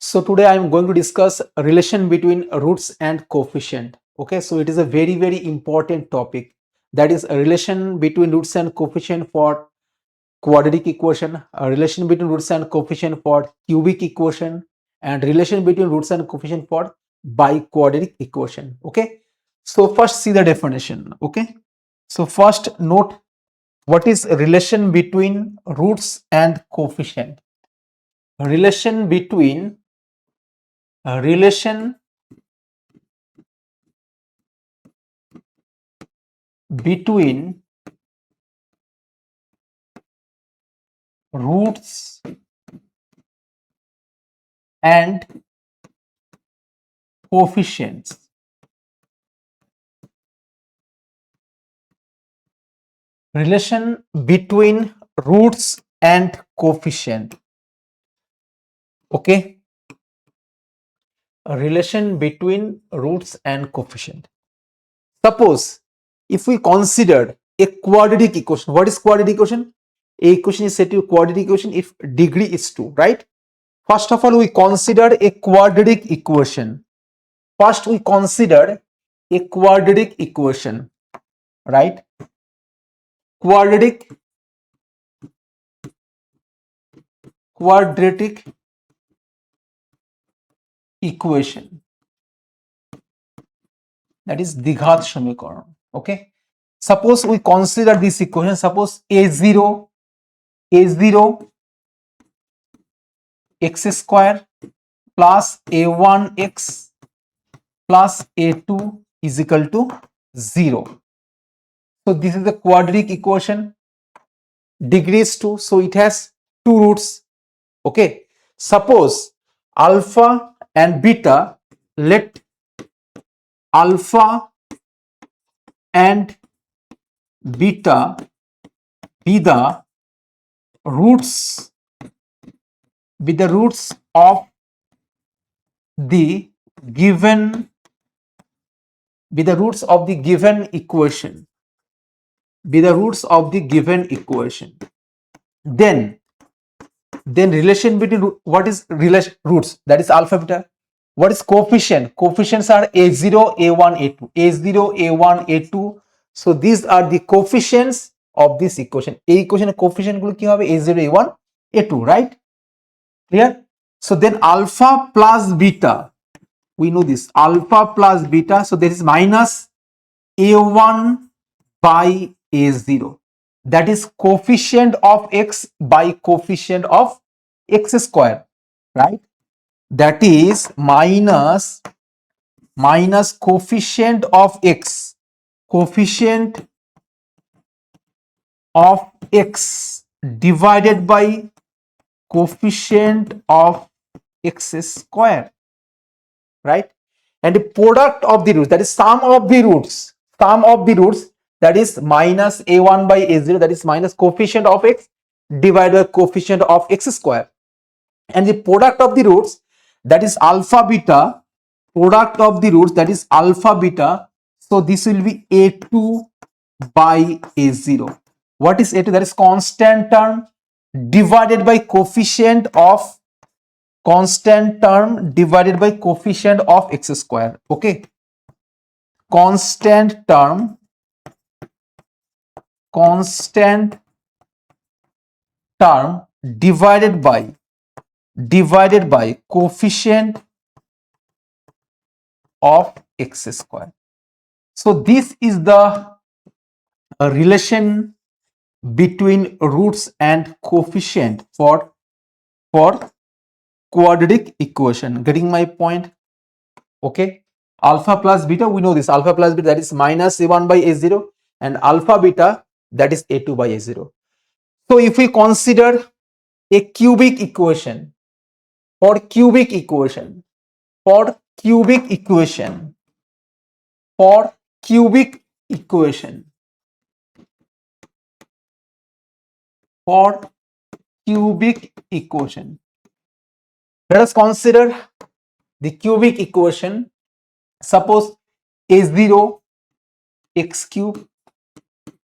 So today I am going to discuss a relation between roots and coefficient. Okay, so it is a very important topic, that is a relation between roots and coefficient for quadratic equation, a relation between roots and coefficient for cubic equation, and relation between roots and coefficient for biquadratic equation. Okay, so first see the definition. Okay, so first note what is a relation between roots and coefficient. A relation between roots and coefficients. Relation between roots and coefficient. Okay, a relation between roots and coefficient. Suppose if we consider a quadratic equation. What is quadratic equation? A equation is said to be quadratic equation if degree is 2, right? First of all, we consider a quadratic equation. First, we consider a quadratic equation, right? Quadratic equation, that is দ্বিঘাত সমীকরণ. Okay, suppose we consider this equation. Suppose a0 x square plus a1x plus a2 is equal to 0. So this is the quadratic equation. Degree is 2, so it has 2 roots. Okay, suppose alpha and beta, let alpha and beta be the roots of the given equation. Then relation between what is relation roots, that is alpha beta. What is coefficient? Coefficients are a0 a1 a2. So these are the coefficients of this equation. A equation coefficient gulo ki hobe a0 a1 a2, right? Clear? So then alpha plus beta, we know this, alpha plus beta, so there is minus a1 by a0, that is coefficient of x by coefficient of x square, right? That is minus coefficient of x divided by coefficient of x square, right? And the product of the roots, that is sum of the roots, that is minus a1 by a0, that is minus coefficient of x divided by coefficient of x square, and the product of the roots, that is alpha beta, that is alpha beta. So this will be a2 by a0. What is a2? That is constant term divided by coefficient of x square. Okay, constant term divided by coefficient of x square. So this is the relation between roots and coefficient for quadratic equation. Getting my point? Okay, alpha plus beta, we know this, alpha plus beta, that is minus a1 by a0, and alpha beta, that is a2 by a0. So if we consider a cubic equation, for cubic equation, let us consider the cubic equation. Suppose a0 x cube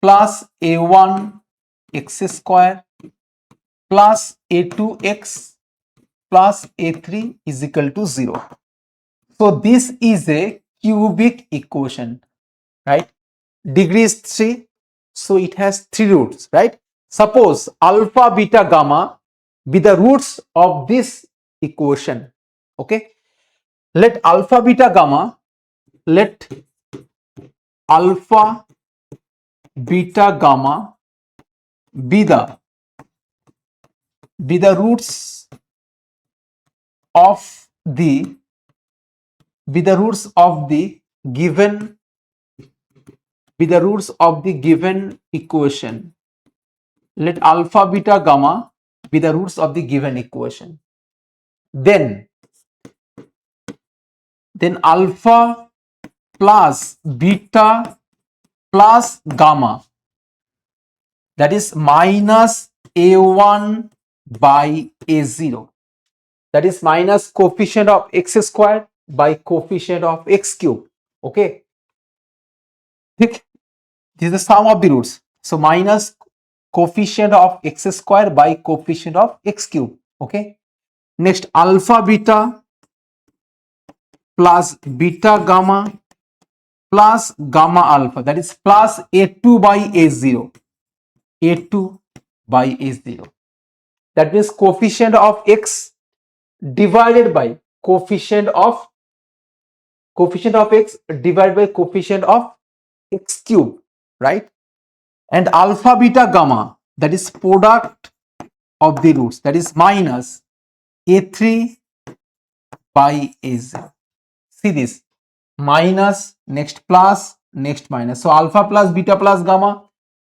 plus a1 x square plus a2 x plus A3 is equal to 0. So this is a cubic equation, right? Degree is 3, so it has 3 roots, right? Suppose alpha, beta, gamma be the roots of this equation. Okay, let alpha, beta, gamma, let alpha, beta, gamma be the roots of the given equation. Let alpha, beta, gamma be the roots of the given equation. Then alpha plus beta plus gamma, that is minus A1 by A0, that is minus coefficient of x squared by coefficient of x cube. Okay, this is the sum of the roots. So minus coefficient of x square by coefficient of x cube. Okay, next alpha beta plus beta gamma plus gamma alpha, that is plus A2 by A0, A2 by A0, that means coefficient of x divided by coefficient of x divided by coefficient of x cube, right? And alpha beta gamma, that is product of the roots, that is minus A3 by A0. See this, minus, next plus, next minus. So alpha plus beta plus gamma,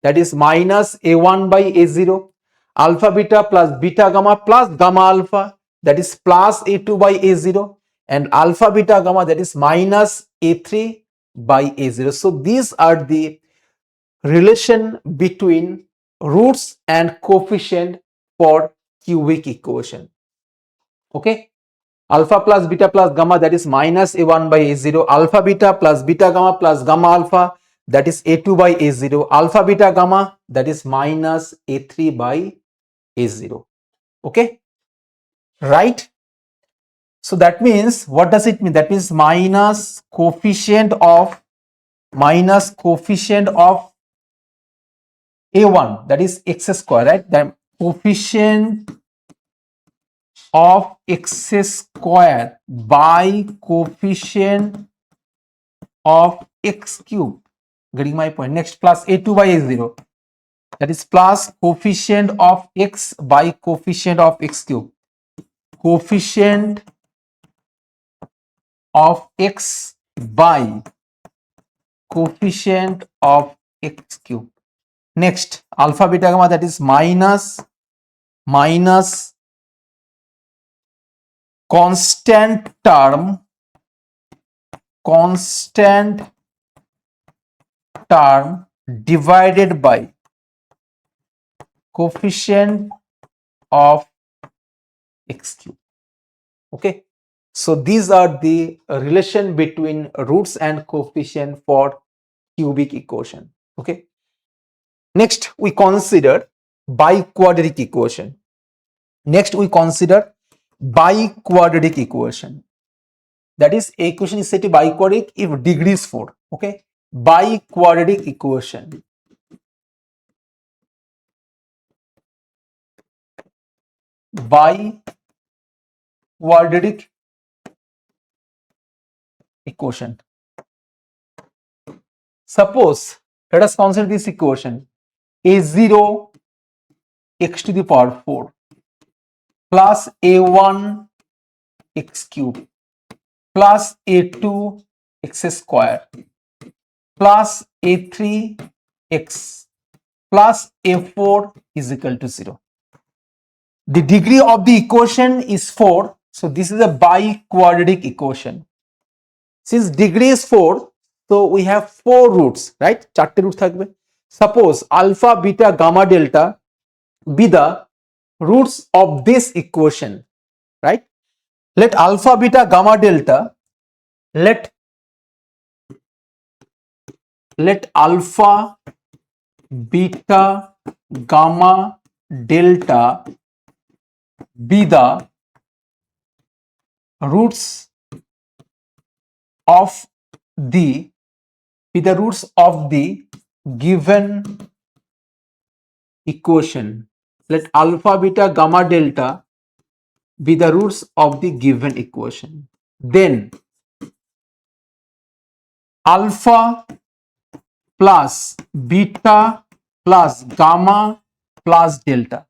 that is minus A1 by A0. Alpha beta plus beta gamma plus gamma alpha, that is plus A2 by A0. And alpha beta gamma, that is minus A3 by A0. So these are the relation between roots and coefficient for cubic equation. Okay, alpha plus beta plus gamma, that is minus A1 by A0. Alpha beta plus beta gamma plus gamma alpha, that is A2 by A0. Alpha beta gamma, that is minus A3 by A0. Okay, right? So that means, what does it mean? That means minus coefficient of A1, that is x square, right? Then coefficient of x square by coefficient of x cube. Getting my point? Next, plus A2 by A0, that is plus coefficient of x by coefficient of x cube. Coefficient of x by coefficient of x cube. Next, alpha beta gamma, that is minus constant term divided by coefficient of x cube. Okay, so these are the relation between roots and coefficient for cubic equation. Okay, next we consider biquadratic equation. That is, equation is said to be biquadratic if degree is 4. Okay, biquadratic equation. Biquadratic equation. Suppose, let us consider this equation: A0 x to the power 4 plus A1 x cube plus A2 x square plus A3 x plus A4 is equal to 0. The degree of the equation is 4, so this is a biquadratic equation. Since degree is 4, so we have 4 roots, right? 4 root থাকবে. Suppose alpha, beta, gamma, delta be the roots of this equation, right? Let alpha, beta, gamma, delta, let alpha, beta, gamma, delta be the roots of the given equation. Let alpha, beta, gamma, delta be the roots of the given equation. Then alpha plus beta plus gamma plus delta.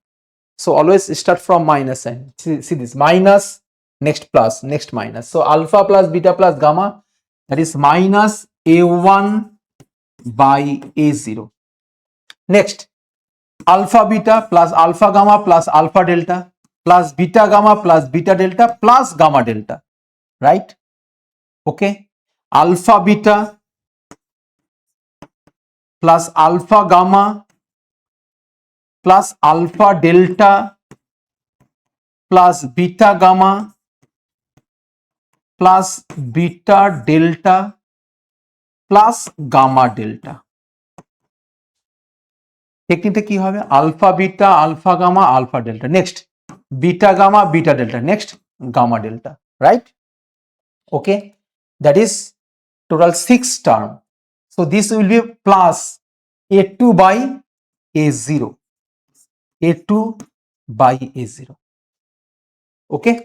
So always start from minus sign. See this, minus, next plus, next minus. So alpha plus beta plus gamma, that is minus A1 by A0. Next, alpha beta plus alpha gamma plus alpha delta plus beta gamma plus beta delta plus gamma delta, right? Okay, alpha beta plus alpha gamma plus alpha delta plus beta gamma plus beta delta plus gamma delta. টেকনিকটা কি হবে? Alpha beta alpha gamma alpha delta, next beta gamma beta delta, next gamma delta, right? Okay, that is total 6 term. So this will be plus A2 by A0, A2 by A0. Okay,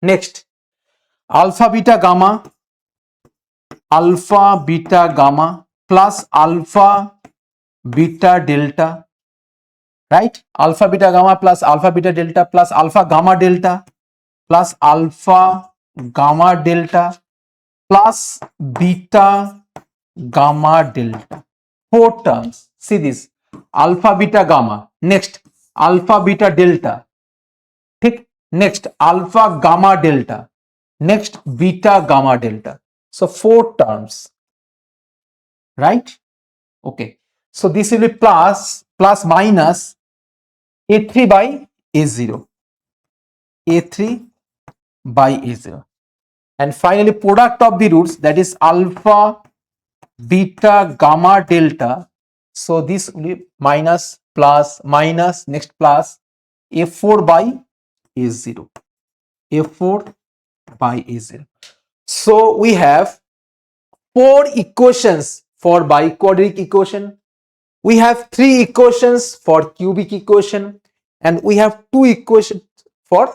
next alpha beta gamma plus alpha beta delta, right? Alpha beta gamma plus alpha beta delta plus alpha gamma delta plus alpha gamma delta plus beta gamma delta. 4 terms. See this, alpha beta gamma, next alpha beta delta, ঠিক, next alpha gamma delta, next beta gamma delta. So 4 terms, right? Okay, so this will be plus minus A3 by A0, A3 by A0, and finally product of the roots, that is alpha beta gamma delta. So this will be minus plus minus, next plus A4 by A0, A4 by A0. So we have 4 equations for biquadratic equation, we have 3 equations for cubic equation, and we have 2 equations for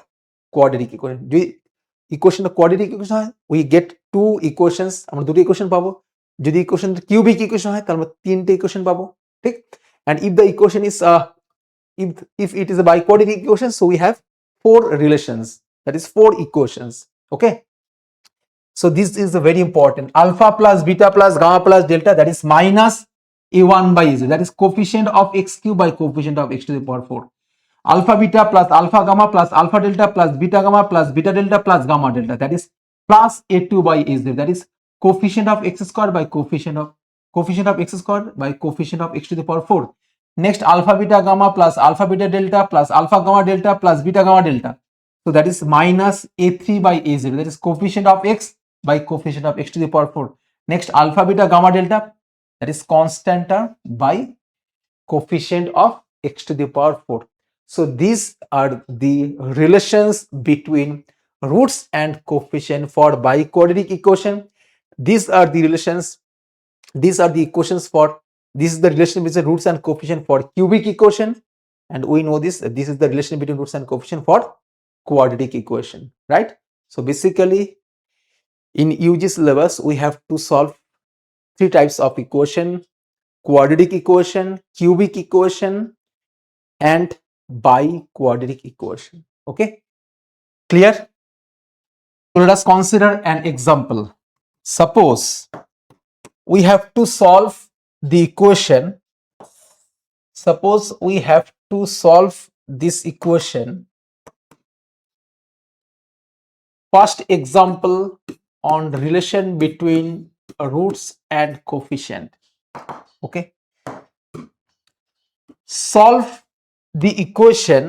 quadratic equation. যদি equation quadratic equation হয়, we get 2 equations, আমরা দুটো equation পাবো। যদি equation cubic equation হয় তাহলে আমরা তিনটে ইকুয়েশন পাবো, ঠিক? And if the equation is if it is a biquadratic equation, so we have 4 relations, that is 4 equations. Okay, so this is very important. Alpha plus beta plus gamma plus delta, that is minus A1 by A0, that is coefficient of x cube by coefficient of x to the power 4. Alpha beta plus alpha gamma plus alpha delta plus beta gamma plus beta delta plus gamma delta, that is plus A2 by A0, that is coefficient of x square by coefficient of x square by coefficient of x to the power 4. Next, alpha beta gamma plus alpha beta delta plus alpha gamma delta plus beta gamma delta, so that is minus A3 by A0, that is coefficient of x by coefficient of x to the power 4. Next, alpha beta gamma delta, that is constant term by coefficient of x to the power 4. So these are the relations between roots and coefficient for biquadratic equation. These are the relations, these are the equations for, this is the relation between roots and coefficient for cubic equation, and we know this is the relation between roots and coefficient for quadratic equation, right? So basically in UG syllabus we have to solve 3 types of equation: quadratic equation, cubic equation, and biquadratic equation. Okay, clear? So let us consider an example. Suppose we have to solve the equation, suppose we have to solve this equation. First example on relation between roots and coefficient. Okay, solve the equation,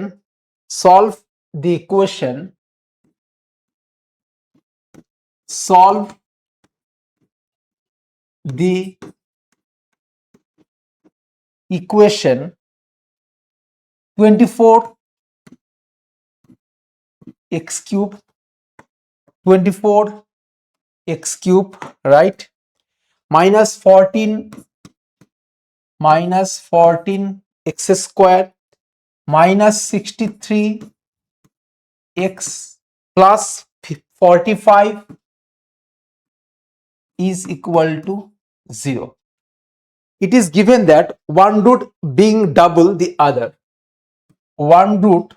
solve the equation, solve the equation 24 x cube 24x cube, right, minus 14 x square minus 63x plus 45 is equal to 0. It is given that one root being double the other. One root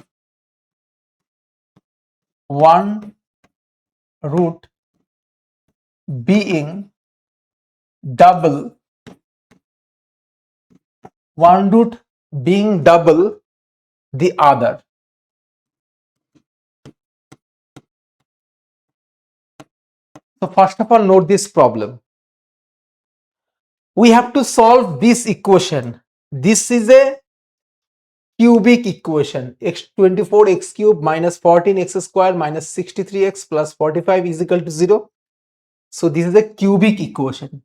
being double the other. So first of all, note this problem. We have to solve this equation. This is a cubic equation. 24x cube minus 14x square minus 63x plus 45 is equal to 0. So this is a cubic equation.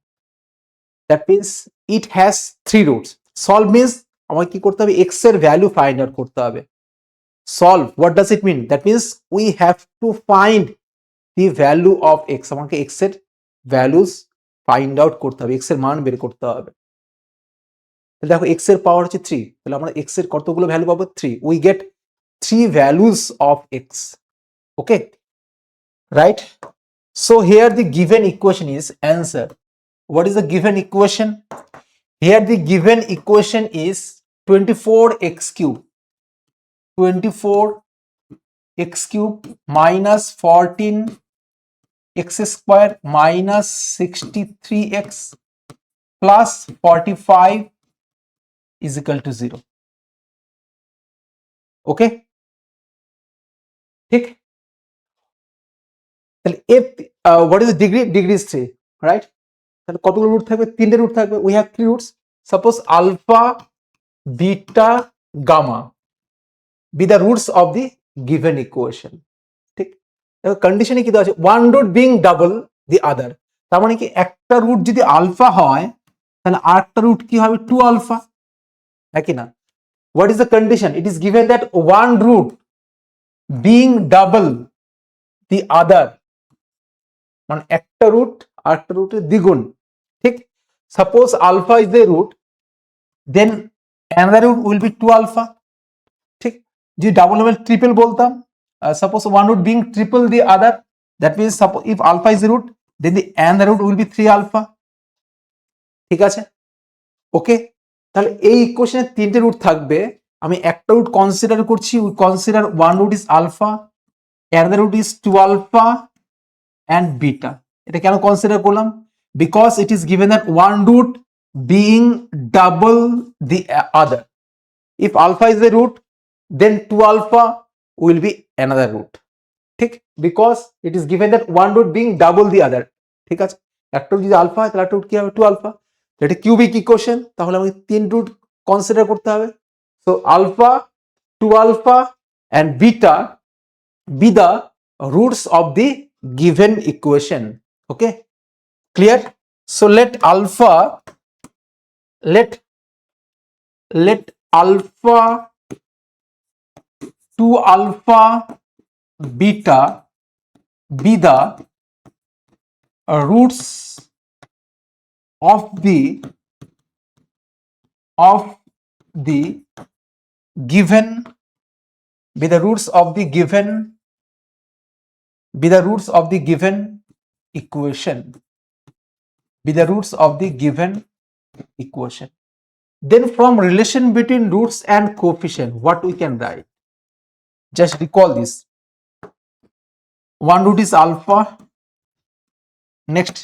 That means it has 3 roots. Solve means আমাকে কি করতে হবে, x এর value find out করতে হবে। Solve, what does it mean? That means we have to find the value of x. আমাকে x এর values find out করতে হবে, x এর মান বের করতে হবে। দেখো x এর পাওয়ার হচ্ছে 3, তাহলে আমরা x এর কতগুলো ভ্যালু পাবো? 3. We get 3 values of x. Okay, right? So here the given equation is answer. What is the given equation? Here the given equation is 24x cube minus 14x square minus 63x plus 45 is equal to 0. Okay, ঠিক? তাহলে if what is the degree? Degree is 3, right? তাহলে কতগুলো root থাকবে? 3টে root থাকবে। We have 3 roots. Suppose alpha, beta, gamma be the roots of the given equation. ঠিক? দেখো কন্ডিশনে কি দেওয়া আছে? one root being double the other. তার মানে কি একটা রুট যদি আলফা হয় তাহলে আরেকটা রুট কি হবে? 2 আলফা, নাকি না? What is the condition? It is given that one root being double the other, মানে একটা রুট আরেকটা রুটের দ্বিগুণ। ঠিক? Suppose alpha is the root, then another root will be 2 alpha. ঠিক? যদি ডাবল হবে ট্রিপল বলতাম, suppose one root being triple the other, that means suppose if alpha is the root, then the another root will be 3 alpha. ঠিক আছে? ওকে, তাহলে এই ইকুয়েশনে 3টে রুট থাকবে। আমি একটা রুট কনসিডার করছি। We consider one root is alpha, another root is 2 alpha and beta. এটা কেন কনসিডার করলাম? Because it is given that one root being double the other. If alpha is the root, then 2 alpha will be another root. ঠিক? Because it is given that one root being double the other. ঠিক আছে? একটা root যদি alpha হয় তাহলে একটা root কি হবে? 2 আলফা। এটা কিউবিক ইকুয়েশন, তাহলে আমাকে 3 রুট কনসিডার করতে হবে। So alpha, 2 alpha and beta be the roots of the given equation. Okay, clear? So let alpha 2 alpha beta be the roots of the given, be the roots of the given equation. Be the roots of the given equation. Then from relation between roots and coefficient, what we can write? Just recall this. One root is alpha, next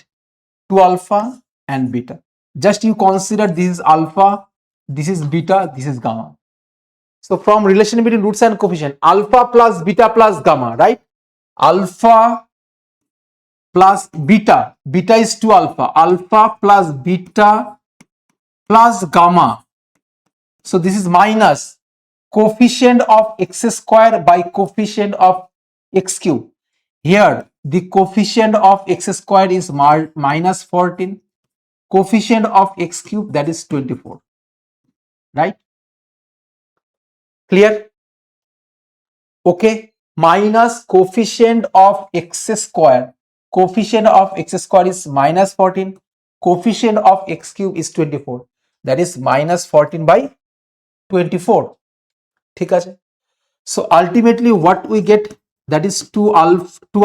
2 alpha and beta. Just you consider this is alpha, this is beta, this is gamma. So from relation between roots and coefficient, alpha plus beta plus gamma, right? Alpha plus beta, beta is 2 alpha, alpha plus beta plus gamma. So this is minus coefficient of x square by coefficient of x cube. Here the coefficient of x square is minus 14, coefficient of x cube, that is 24, right? Clear? Okay, minus coefficient of x square. Coefficient of x square is minus 14. Coefficient of x cube is 24. That is minus 14 by 24. ঠিক আছে? So ultimately what we get, that is 2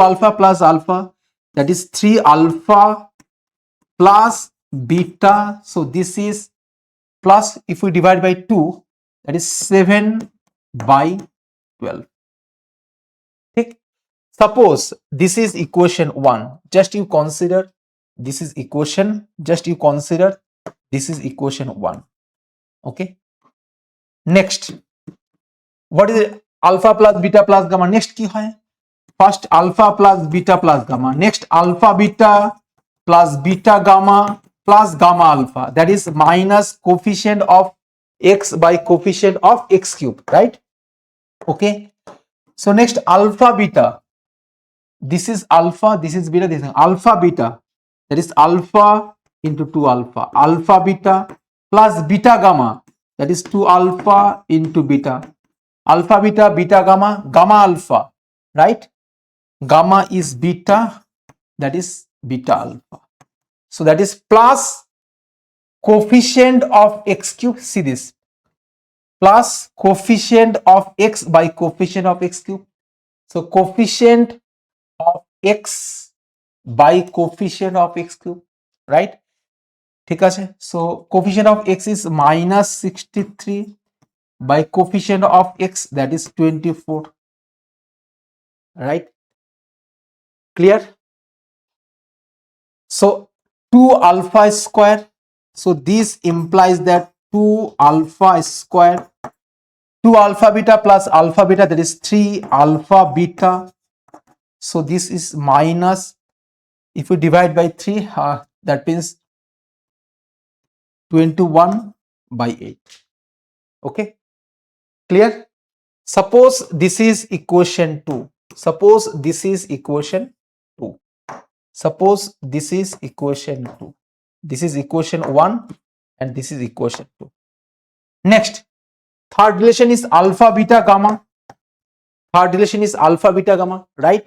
alpha plus alpha, that is 3 alpha plus beta. So this is plus, if we divide by 2, that is 7 by 12. ঠিক? Suppose this is equation 1. Just you consider this is equation, just you consider this is equation 1. Okay. Next, what is it? Alpha plus beta plus gamma. Next ki hoy? First alpha plus beta plus gamma. Next alpha beta plus beta gamma plus gamma alpha. That is minus coefficient of x by coefficient of x cube, right? Okay. So next alpha beta. This is alpha, this is beta, this is alpha beta. That is alpha into 2 alpha. Alpha beta plus beta gamma. That is 2 alpha into beta. Alpha beta, beta gamma, gamma alpha, right? Gamma is beta, that is beta alpha. So that is plus coefficient of x cube. See this, plus coefficient of x by coefficient of x cube. So coefficient of x by coefficient of x cube, right? ঠিক আছে? So coefficient of x is minus 63 by coefficient of x, that is 24, right? Clear? So 2 alpha square. So this implies that 2 alpha square, 2 alpha beta plus alpha beta, that is 3 alpha beta. So this is minus, if we divide by 3, that means 21 by 8. Okay. Clear? Suppose this is equation 2. Suppose this is equation 2. Suppose this is equation 2. This is equation 1 and this is equation 2. Next, third relation is alpha beta gamma. Third relation is alpha beta gamma, right?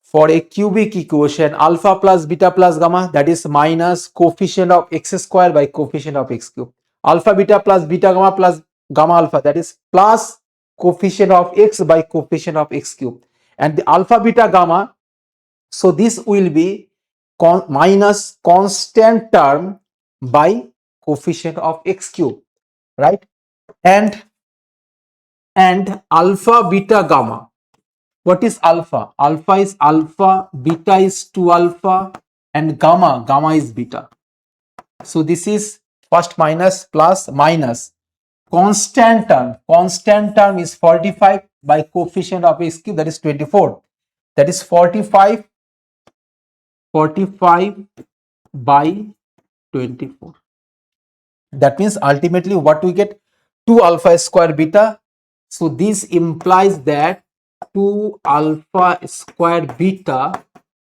For a cubic equation, alpha plus beta plus gamma, that is minus coefficient of x square by coefficient of x cube. Alpha beta plus beta gamma plus gamma alpha, that is plus coefficient of x by coefficient of x cube. And the alpha beta gamma, so this will be minus constant term by coefficient of x cube, right? And alpha beta gamma. What is alpha? Alpha is alpha, beta is 2 alpha, and gamma is beta. So this is first minus plus minus constant term. Constant term is 45 by coefficient of x cube, that is 24. That is 45 by 24. That means ultimately what we get, 2 alpha square beta. So this implies that 2 alpha square beta,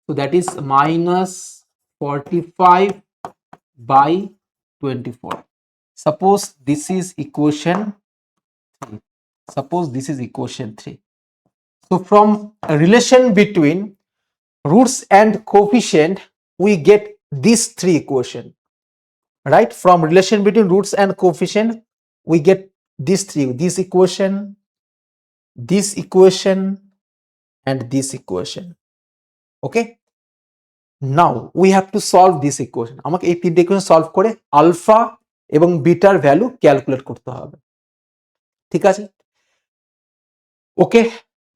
so that is minus 45 by 24. Suppose this is equation 3. Suppose this is equation 3. So from a relation between roots and coefficient, we get these 3 equations, right? From relation between roots and coefficient, we get these 3, this equation, and this equation. Okay. Now we have to solve this equation. আমাকে এই তিনটে equation solve করে alpha এবং bitter value calculate করতে হবে। ঠিক আছে? Okay.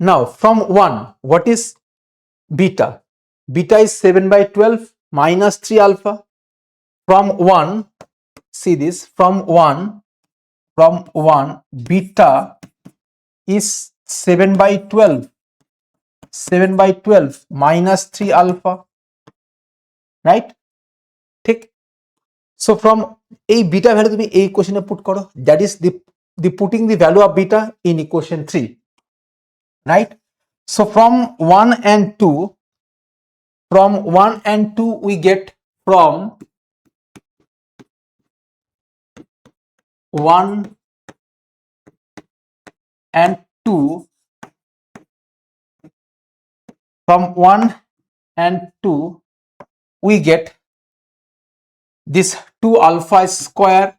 Now from 1, what is beta? Beta is 7 by 12 minus 3 alpha. From 1, see this, from 1 beta is 7 by 12 minus 3 alpha, right? ঠিক? So from a beta value তুমি এই ইকুয়েশনে পুট করো, that is the putting the value of beta in equation 3, right? So from 1 and 2 we get, from 1 and 2 from 1 and 2 we get this 2 alpha square,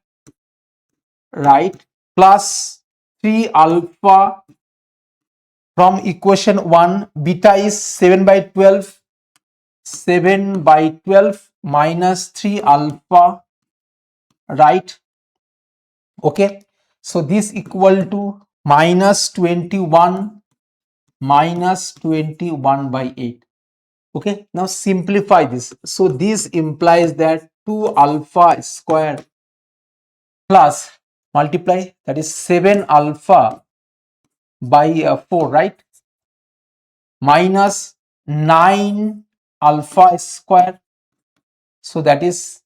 right, plus 3 alpha. From equation 1, beta is 7 by 12, 7 by 12 minus 3 alpha, right? Okay, so this equal to minus 21 by 8. Okay, now simplify this. So this implies that 2 alpha square plus multiply, that is 7 alpha by 4, right, minus 9 alpha square, so that is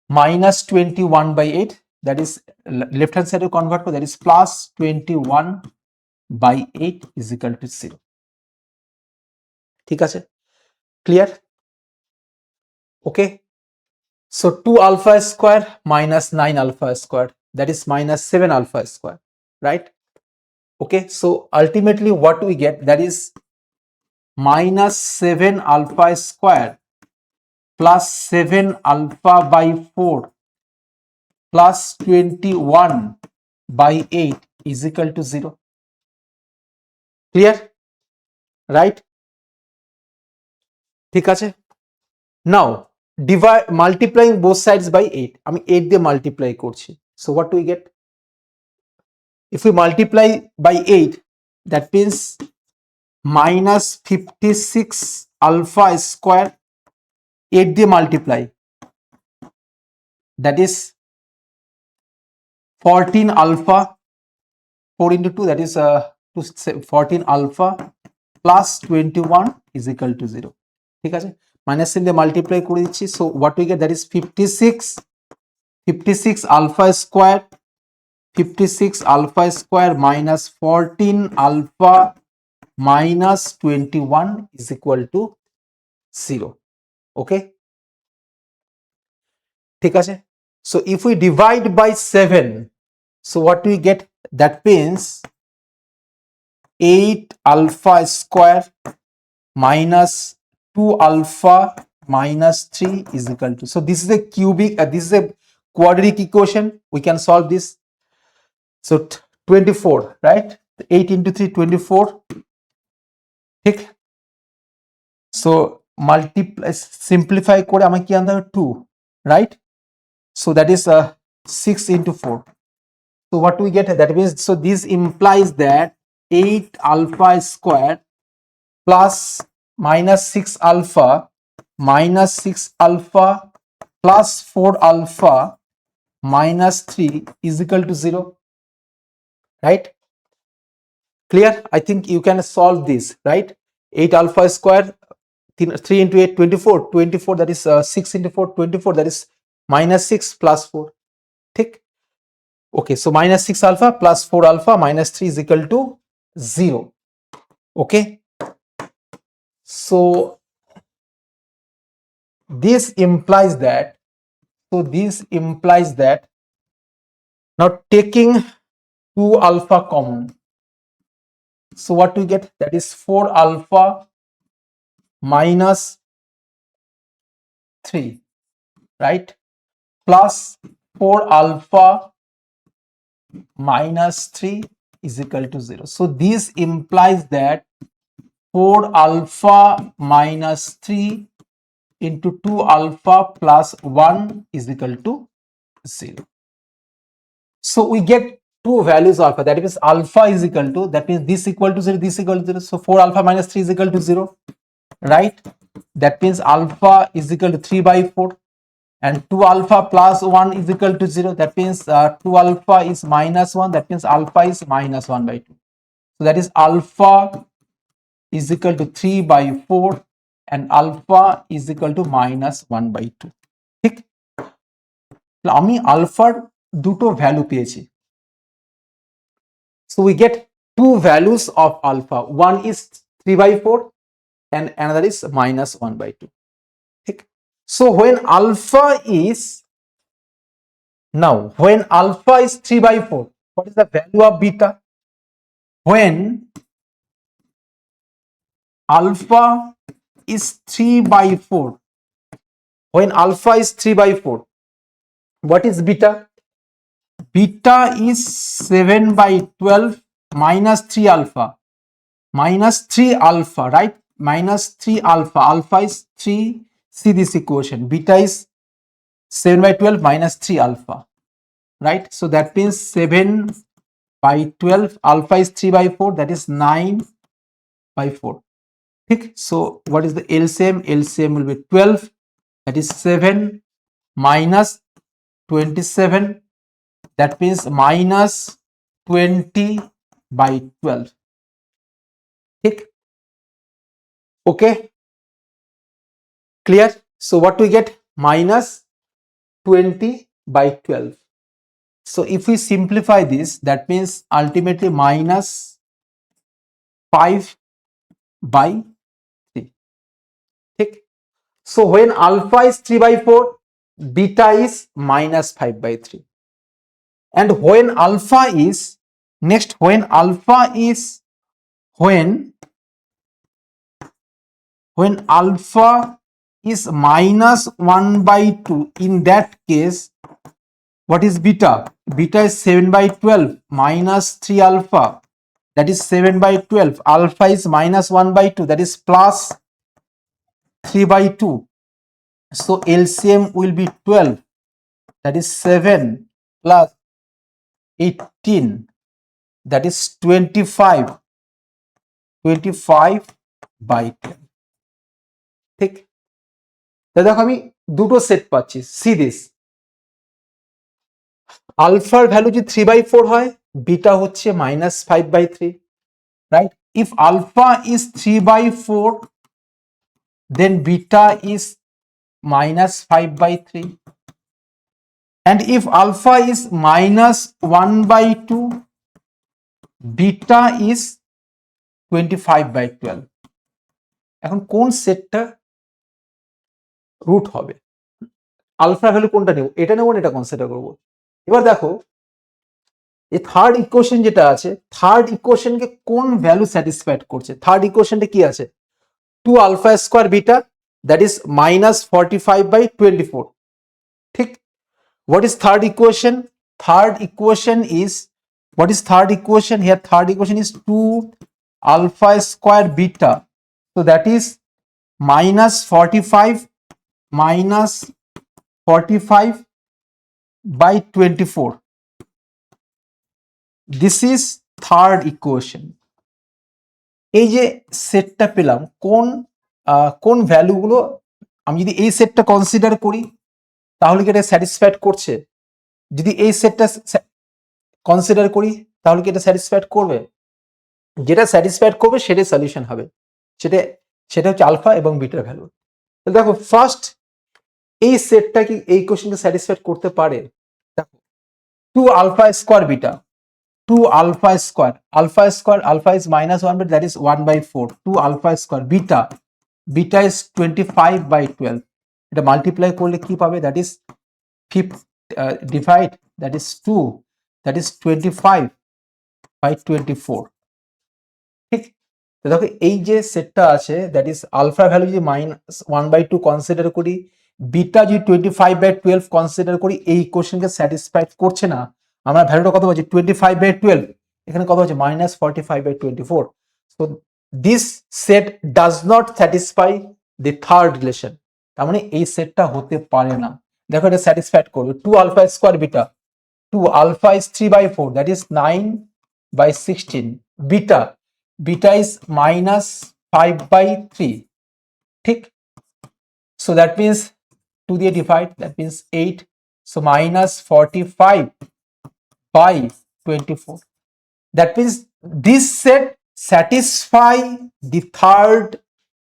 minus 21 by 8, that is left hand side to convert, that is plus 21 by 8 is equal to 0. ঠিক আছে, clear? Okay, so 2 alpha square minus 9 alpha square, that is minus 7 alpha square, right? Okay, so ultimately what we get, that is minus 7 alpha square plus 7 alpha by 4 plus 21 by 8 is equal to 0. Clear? Right? ঠিক আছে, now divide, multiplying both sides by 8, আমি 8 দিয়ে multiply করছি, so what do we get? If we multiply by 8, that means minus 56 alpha square, 8 দিয়ে multiply, that is 14 alpha, 4 into 2, that is 14 alpha plus 21 is equal to 0. ঠিক আছে, minus চিহ্ন দিয়ে multiply করে দিচ্ছি, so what we get, that is 56 alpha square, 56 alpha square minus 14 alpha minus 21 is equal to 0. Okay, ঠিক আছে, so if we divide by 7, so what do we get? That means 8 alpha square minus 2 alpha minus 3 is equal to, so this is a cubic, this is a quadratic equation, we can solve this. So 24, right, 8 into 3 24, ঠিক, so multiply, simplify করে আমাকে কি আনতে হবে 2, right, so that is 6 into 4, so what do we get? That means, so this implies that 8 alpha square plus minus 6 alpha minus 6 alpha plus 4 alpha minus 3 is equal to 0, right? Clear? I think you can solve this, right? 8 alpha square, 3 into 8 24, 24, that is 6 into 4 24, that is minus 6 plus 4, ঠিক? Okay, so minus 6 alpha plus 4 alpha minus 3 is equal to 0. Okay, so this implies that, now taking 2 alpha common, so what do we get? That is 4 alpha minus 3, right, plus 4 alpha minus 3 is equal to 0. So this implies that 4 alpha minus 3 into 2 alpha plus 1 is equal to 0. So we get two values alpha, that means alpha is equal to, that means this equal to 0, this equal to 0, so 4 alpha minus 3 is equal to 0, right? That means alpha is equal to 3 by 4, and 2 alpha plus 1 is equal to 0, that means 2 alpha is minus 1, that means alpha is minus 1 by 2, so that is alpha is equal to 3 by 4 and alpha is equal to minus 1 by 2. ঠিক, আমি আলফার দুটো value পেয়েছি, so we get two values of alpha, one is 3 by 4 and another is minus 1 by 2. ঠিক, so when alpha is, now when alpha is 3 by 4, what is the value of beta? When alpha is 3/4, when alpha is 3/4, what is beta? Beta is 7/12 minus 3 alpha, right? Minus 3 alpha, alpha is 3, see this equation, beta is 7/12 minus 3 alpha, right? So that means 7/12, alpha is 3/4, that is 9/4. So what is the LCM? LCM will be 12, that is 7 minus 27, that means minus 20/12. Okay, clear? So what we get? Minus 20/12. So if we simplify this, that means ultimately minus 5/3. So when alpha is 3/4, beta is minus 5/3. And when alpha is, next, when alpha is, when alpha is minus 1/2, in that case, what is beta? Beta is 7/12 minus 3 alpha, that is 7/12. Alpha is minus 1/2, that is plus 3/2. So LCM will be 12, that is 7 plus 18, that is 25/12. ঠিক, তাহলে দেখো আমি দুটো set পাচ্ছি। C this, আলফার value যদি 3/4 হয়, beta হচ্ছে minus 5/3, right? If alpha is 3/4, then beta is minus 5/3, and if alpha is minus 1/2, beta is 25/12. এখন কোন সেটটা রুট হবে? আলফা ভ্যালু কোনটা নেব? এটা নেব না এটা কনসিডার করব। এবার দেখো এই থার্ড ইকুয়েশন যেটা আছে, থার্ড ইকুয়েশনকে কোন ভ্যালু স্যাটিসফাইড করছে? থার্ড ইকুয়েশনটা কি আছে? 2 alpha square beta, that is minus 45/24. ঠিক, what is third equation? Third equation is, what is third equation here? Third equation is 2 alpha square beta, so that is minus 45/24. This is third equation. এই যে সেটটা পেলাম, কোন ভ্যালুগুলো, আমি যদি এই সেটটা কনসিডার করি তাহলে কি এটা স্যাটিসফাইড করছে? যদি এই সেটটা কনসিডার করি তাহলে কি এটা স্যাটিসফাইড করবে? যেটা স্যাটিসফাইড করবে সেটাই সলিউশন হবে, সেটা হচ্ছে আলফা এবং বিটার ভ্যালু। তাহলে দেখো ফার্স্ট এই সেটটা কি এই কোশ্চেনকে স্যাটিসফাইড করতে পারে? দেখো 2 alpha square beta, 2 alpha square, alpha is minus 1, but that is 1/4. 2 alpha square beta is 25/12. এটা মাল্টিপ্লাই করলে কি পাবে? that is 5 divide, that is 2, that is 25/24. ঠিক, তো দেখো এই যে সেটটা আছে, that is আলফা ভ্যালু যদি minus 1/2 কনসিডার করি, বিটা যদি 25/12 কনসিডার করি, এই কোশ্চেনকে স্যাটিসফাইড করছে না। আমরা ভ্যালুটা কত পাচ্ছি? 25/12, এখানে কত হচ্ছে? minus 45/24. So this set does not satisfy the third relation, তার মানে এই সেটটা হতে পারে না। দেখো এটা স্যাটিসফাইড করবে 2 alpha square beta, 2 alpha is 3/4, that is 9/16. beta is minus 5/3. ঠিক, so that means 2 দিয়ে divide, that means 8, so minus 45/24. that means this set satisfy the third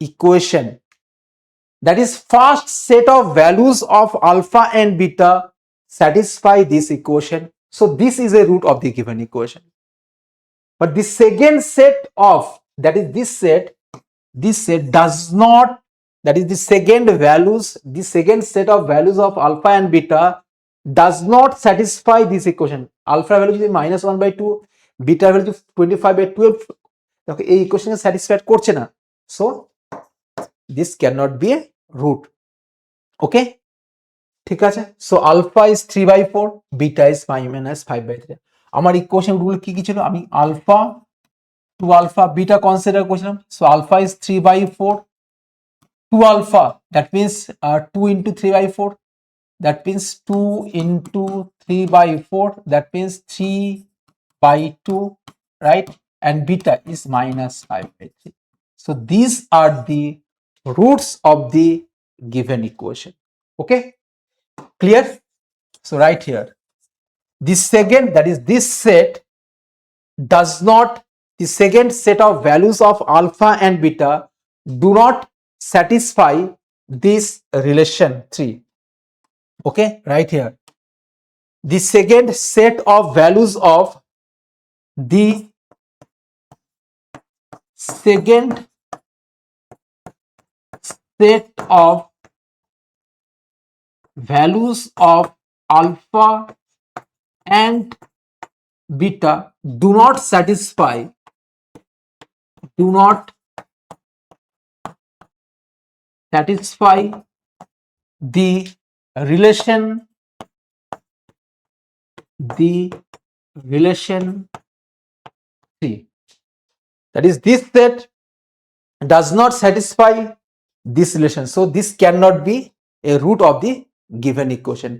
equation, that is first set of values of alpha and beta satisfy this equation, so this is a root of the given equation. But the second set of, that is this set does not, that is the second set of values of alpha and beta does not satisfy this equation. Alpha value যদি minus 1/2, beta value 25/12, দেখো এই ইকুয়েশনকে satisfied করছে না। so this cannot be a root. Okay, ঠিক আছে, so alpha is 3/4, beta is -5/3. আমার equation rule কি কি ছিল, আমি alpha two alpha beta consider করেছিলাম, so alpha is 3/4 2 alpha, that means 2 into 3/4, that means 2 into 3/4, that means 3/2, right? And beta is -5/3. So these are the roots of the given equation. Okay, clear? So right here, the second, that is this set does not, the second set of values of alpha and beta do not satisfy this relation 3. Okay, right here, the second set of values of the second set of values of alpha and beta do not satisfy the relation 3. That is, this set does not satisfy this relation, so this cannot be a root of the given equation.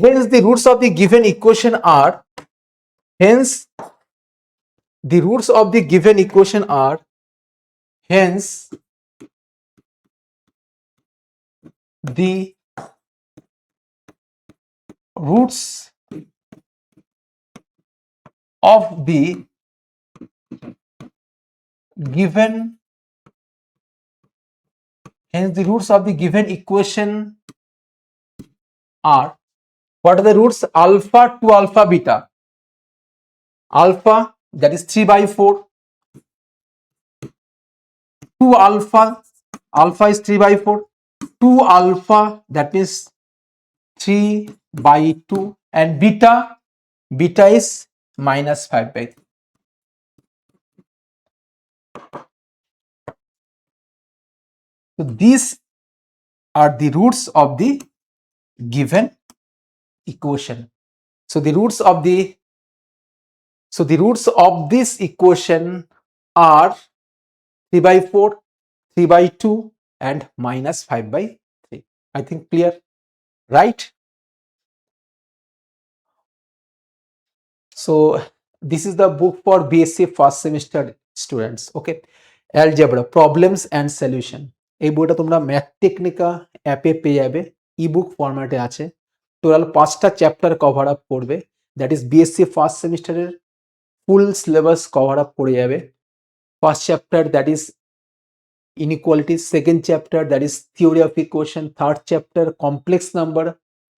Hence the roots of the given equation are, hence the roots of the given equation are, hence the roots of the given, hence the roots of the given equation are, what are the roots? Alpha to alpha beta, alpha that is 3/4, 2 alpha, alpha is 3/4, 2 alpha that means 3/2, and beta, beta is -5/3. So these are the roots of the given equation. So the roots of the, so the roots of this equation are 3/4, 3/2 and -5/3. I think clear, right? So this is the book for B.Sc first semester students. Okay, algebra problems and solution. এই বইটা তোমরা math টেকনিকা অ্যাপে পেয়ে যাবে, ebook ফরম্যাটে আছে। Total 5টা chapter cover up করবে, দ্যাট ইজ B.Sc ফার্স্ট সেমিস্টারের ফুল সিলেবাস কভার আপ করে যাবে। First chapter that is inequality, second chapter that is theory of equation, third chapter complex number,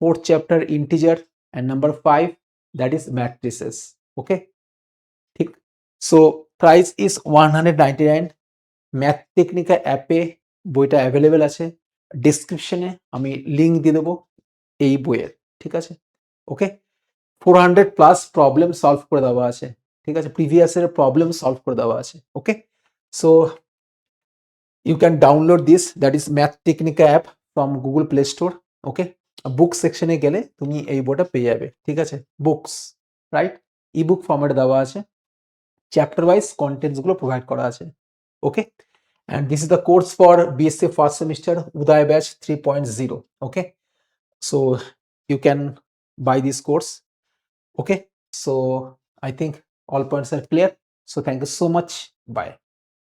fourth chapter integer, and number 5 that is matrices. Okay, ঠিক, so price is 199. Math টেকনিকা অ্যাপে বইটা available আছে, ডেসক্রিপশনে আমি link দিয়ে দেবো এই বইয়ের, ঠিক আছে? ওকে, 400+ প্রবলেম সলভ করে দেওয়া আছে, ঠিক আছে? প্রিভিয়াসের প্রবলেম সলভ করে দেওয়া আছে। ওকে, so you can download this, that is math technica app from Google Play Store. Okay, বুক সেকশনে গেলে তুমি এই বইটা পেয়ে যাবে, ঠিক আছে? বুকস, রাইট, ইবুক ফরম্যাটে দেওয়া আছে, চ্যাপ্টার ওয়াইজ কন্টেন্টস গুলো প্রোভাইড করা আছে। ওকে, and this is the course for B.Sc first semester Uday batch 3.0. Okay, so you can buy this course. Okay, so I think all points are clear, so thank you so much, bye.